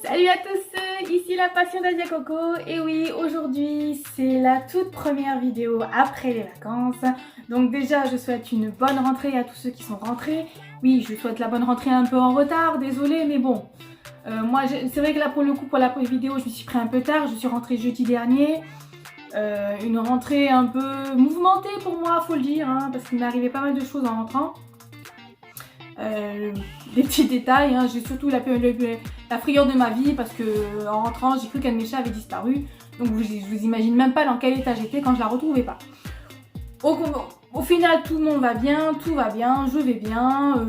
Salut à tous, ici la passion d'Asia Coco. Et oui, aujourd'hui c'est la toute première vidéo après les vacances. Donc déjà je souhaite une bonne rentrée à tous ceux qui sont rentrés. Oui, je souhaite la bonne rentrée un peu en retard, désolée, mais bon. Moi c'est vrai que là pour le coup pour la vidéo je me suis pris un peu tard, je suis rentrée jeudi dernier. Une rentrée un peu mouvementée pour moi, faut le dire, hein, parce qu'il m'est arrivé pas mal de choses en rentrant. Des petits détails, hein. J'ai surtout la frayeur de ma vie parce que en rentrant j'ai cru qu'un de mes chats avait disparu, donc je vous imagine même pas dans quel état j'étais quand je la retrouvais pas. Au final tout le monde va bien, tout va bien, je vais bien,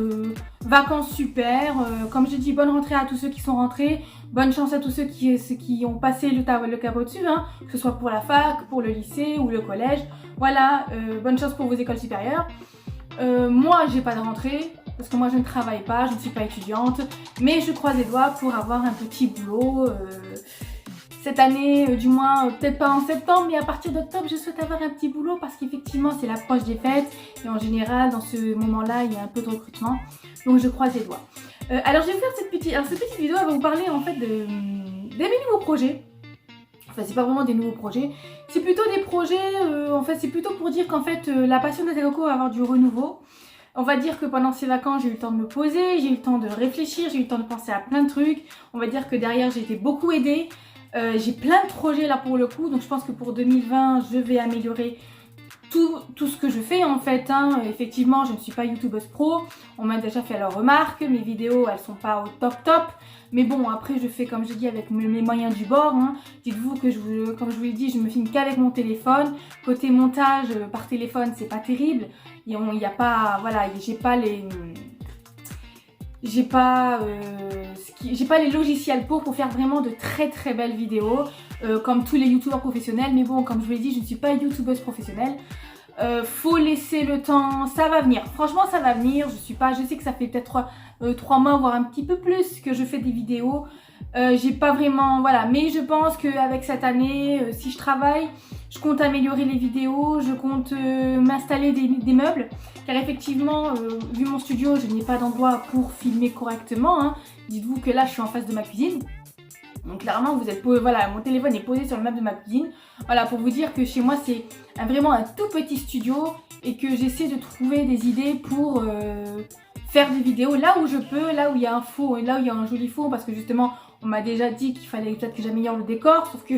vacances super, comme j'ai dit bonne rentrée à tous ceux qui sont rentrés, bonne chance à tous ceux qui ont passé le capot dessus, hein, que ce soit pour la fac, pour le lycée ou le collège, voilà, bonne chance pour vos écoles supérieures. Moi j'ai pas de rentrée, parce que moi je ne travaille pas, je ne suis pas étudiante, mais je croise les doigts pour avoir un petit boulot cette année, du moins peut-être pas en septembre, mais à partir d'octobre je souhaite avoir un petit boulot parce qu'effectivement c'est l'approche des fêtes et en général dans ce moment-là il y a un peu de recrutement, donc je croise les doigts. Alors je vais faire cette petite vidéo, elle va vous parler en fait de mes nouveaux projets. Enfin c'est pas vraiment des nouveaux projets, c'est plutôt des projets, en fait c'est plutôt pour dire qu'en fait la passion d'Asia Coco va avoir du renouveau. On va dire que pendant ces vacances, j'ai eu le temps de me poser, j'ai eu le temps de réfléchir, j'ai eu le temps de penser à plein de trucs. On va dire que derrière, j'ai été beaucoup aidée. J'ai plein de projets là pour le coup, donc je pense que pour 2020, je vais améliorer tout ce que je fais en fait, hein. Effectivement je ne suis pas youtubeuse pro, on m'a déjà fait la remarque, mes vidéos elles sont pas au top, mais bon après je fais comme je dis avec mes moyens du bord, hein. Dites-vous que comme je vous l'ai dit, je me filme qu'avec mon téléphone, côté montage par téléphone c'est pas terrible, il y a pas, voilà, j'ai pas les logiciels pour faire vraiment de très belles vidéos comme tous les youtubeurs professionnels, mais bon comme je vous l'ai dit je ne suis pas youtubeuse professionnelle. Faut laisser le temps, ça va venir, franchement ça va venir, je sais que ça fait peut-être 3 mois voire un petit peu plus que je fais des vidéos, j'ai pas vraiment, voilà, mais je pense qu'avec cette année, si je travaille, je compte améliorer les vidéos, je compte m'installer des meubles, car effectivement, vu mon studio, je n'ai pas d'endroit pour filmer correctement, hein. Dites-vous que là je suis en face de ma cuisine. Donc clairement vous êtes voilà, mon téléphone est posé sur le meuble de ma cuisine. Voilà, pour vous dire que chez moi c'est vraiment un tout petit studio et que j'essaie de trouver des idées pour faire des vidéos là où je peux, là où il y a un fond, là où il y a un joli fond, parce que justement on m'a déjà dit qu'il fallait peut-être que j'améliore le décor, sauf que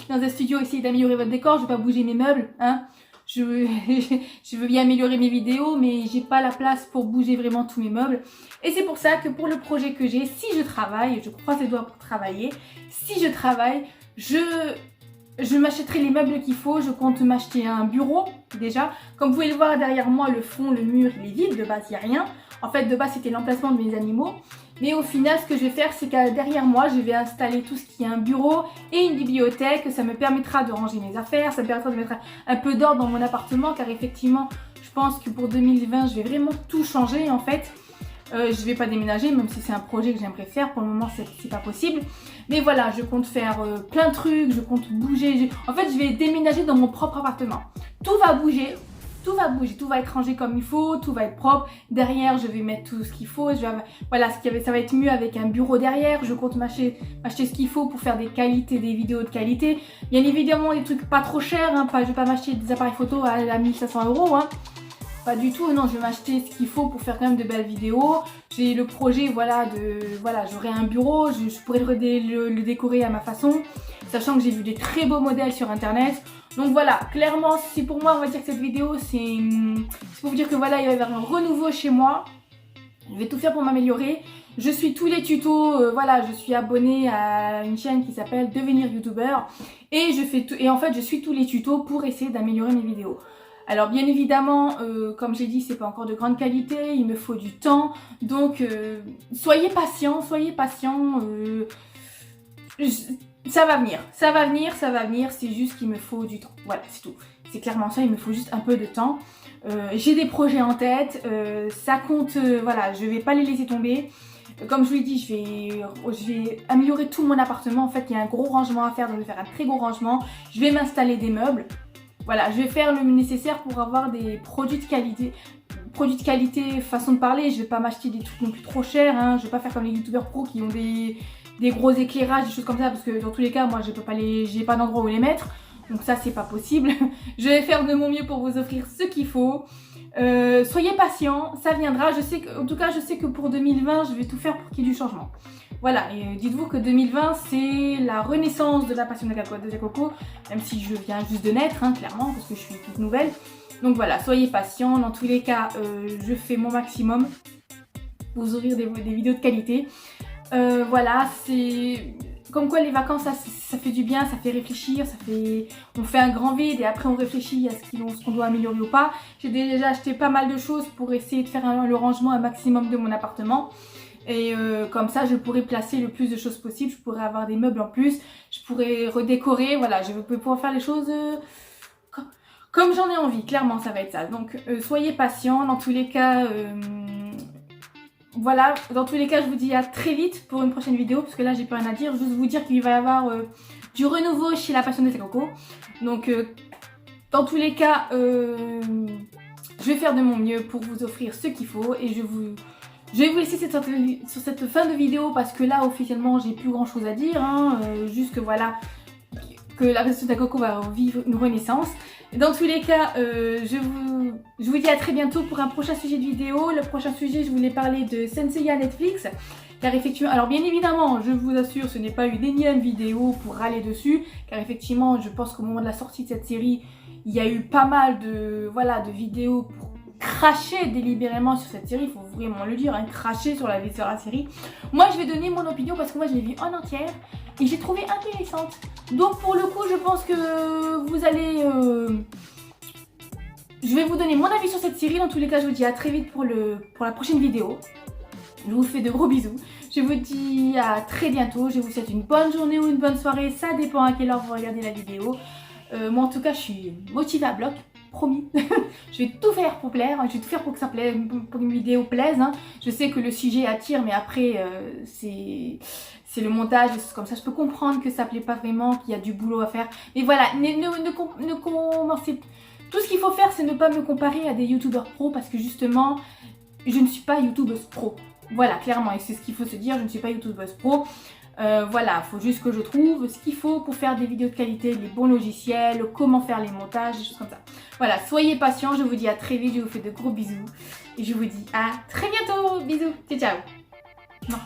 dans un studio essayez d'améliorer votre décor, je vais pas bouger mes meubles, hein. Je veux bien améliorer mes vidéos, mais j'ai pas la place pour bouger vraiment tous mes meubles. Et c'est pour ça que pour le projet que j'ai, si je travaille, je croise les doigts pour travailler, si je travaille, je m'achèterai les meubles qu'il faut, je compte m'acheter un bureau déjà. Comme vous pouvez le voir derrière moi, le fond, le mur, il est vide, de base il n'y a rien. En fait de base c'était l'emplacement de mes animaux. Mais au final ce que je vais faire c'est que derrière moi je vais installer tout ce qui est un bureau et une bibliothèque. Ça me permettra de ranger mes affaires, ça me permettra de mettre un peu d'ordre dans mon appartement, car effectivement je pense que pour 2020 je vais vraiment tout changer en fait. Je vais pas déménager, même si c'est un projet que j'aimerais faire, pour le moment c'est pas possible. Mais voilà, je compte faire plein de trucs, je compte bouger, en fait je vais déménager dans mon propre appartement. Tout va bouger, tout va être rangé comme il faut, tout va être propre. Derrière je vais mettre tout ce qu'il faut, voilà, ça va être mieux avec un bureau derrière. Je compte m'acheter ce qu'il faut pour faire des vidéos de qualité. Bien évidemment des trucs pas trop chers, hein, je vais pas m'acheter des appareils photo à 1500 €, hein. Pas du tout, non, je vais m'acheter ce qu'il faut pour faire quand même de belles vidéos. J'ai le projet, voilà, j'aurai un bureau, je pourrais le décorer à ma façon, sachant que j'ai vu des très beaux modèles sur internet. Donc voilà, clairement, c'est pour moi, on va dire que cette vidéo, c'est pour vous dire que voilà, il va y avoir un renouveau chez moi. Je vais tout faire pour m'améliorer. Je suis tous les tutos, voilà, je suis abonnée à une chaîne qui s'appelle Devenir YouTubeur et en fait je suis tous les tutos pour essayer d'améliorer mes vidéos. Alors bien évidemment, comme j'ai dit, c'est pas encore de grande qualité, il me faut du temps, donc soyez patients, ça va venir, c'est juste qu'il me faut du temps, voilà, c'est tout. C'est clairement ça, il me faut juste un peu de temps. J'ai des projets en tête, ça compte, voilà, je vais pas les laisser tomber. Comme je vous l'ai dit, je vais améliorer tout mon appartement, en fait il y a un gros rangement à faire, donc je vais faire un très gros rangement, je vais m'installer des meubles. Voilà, je vais faire le nécessaire pour avoir des produits de qualité. produits de qualité, façon de parler, je vais pas m'acheter des trucs non plus trop chers, hein. Je vais pas faire comme les youtubeurs pro qui ont des gros éclairages, des choses comme ça, parce que dans tous les cas, moi j'ai pas d'endroit où les mettre, donc ça c'est pas possible. Je vais faire de mon mieux pour vous offrir ce qu'il faut. Soyez patients, ça viendra. En tout cas, je sais que pour 2020, je vais tout faire pour qu'il y ait du changement. Voilà, et dites-vous que 2020, c'est la renaissance de la passion de Jacoco, même si je viens juste de naître, hein, clairement, parce que je suis toute nouvelle. Donc voilà, soyez patients. Dans tous les cas, je fais mon maximum pour vous offrir des vidéos de qualité. Voilà, c'est... Comme quoi les vacances, ça fait du bien, ça fait réfléchir, on fait un grand vide et après on réfléchit à ce qu'on doit améliorer ou pas. J'ai déjà acheté pas mal de choses pour essayer de faire le rangement un maximum de mon appartement. Et comme ça, je pourrais placer le plus de choses possible, je pourrais avoir des meubles en plus, je pourrais redécorer, voilà, je vais pouvoir faire les choses comme j'en ai envie, clairement ça va être ça. Donc soyez patients, dans tous les cas... Voilà, dans tous les cas, je vous dis à très vite pour une prochaine vidéo, parce que là, j'ai plus rien à dire. Juste vous dire qu'il va y avoir du renouveau chez la passion de Jacoco. Donc, dans tous les cas, je vais faire de mon mieux pour vous offrir ce qu'il faut. Et je vais vous laisser sur cette fin de vidéo, parce que là, officiellement, j'ai plus grand chose à dire. Hein, juste que voilà, que la passion de Jacoco va vivre une renaissance. Dans tous les cas, je vous dis à très bientôt pour un prochain sujet de vidéo. Le prochain sujet, je voulais parler de Senseiya Netflix. Car effectivement, alors bien évidemment, je vous assure, ce n'est pas une énième vidéo pour râler dessus. Car effectivement, je pense qu'au moment de la sortie de cette série, il y a eu pas mal de vidéos pour cracher délibérément sur cette série. Il faut vraiment le dire, hein, cracher sur la série. Moi, je vais donner mon opinion parce que moi, je l'ai vue en entière et j'ai trouvé intéressante. Donc pour le coup, je pense que vous allez... Je vais vous donner mon avis sur cette série. Dans tous les cas, je vous dis à très vite pour la prochaine vidéo. Je vous fais de gros bisous. Je vous dis à très bientôt. Je vous souhaite une bonne journée ou une bonne soirée. Ça dépend à quelle heure vous regardez la vidéo. Moi en tout cas, je suis motivée à bloc. Promis. Je vais tout faire pour plaire. Je vais tout faire pour que ça plaise, pour une vidéo plaise. Hein. Je sais que le sujet attire, mais après, c'est le montage, des choses comme ça. Je peux comprendre que ça plaît pas vraiment, qu'il y a du boulot à faire. Mais voilà, ne commencez... Tout ce qu'il faut faire, c'est ne pas me comparer à des youtubeurs pro, parce que justement, je ne suis pas youtubeuse pro. Voilà, clairement, et c'est ce qu'il faut se dire, je ne suis pas youtubeuse pro. Voilà, il faut juste que je trouve ce qu'il faut pour faire des vidéos de qualité, les bons logiciels, comment faire les montages, des choses comme ça. Voilà, soyez patients, je vous dis à très vite, je vous fais de gros bisous. Et je vous dis à très bientôt, bisous, ciao ciao. Non.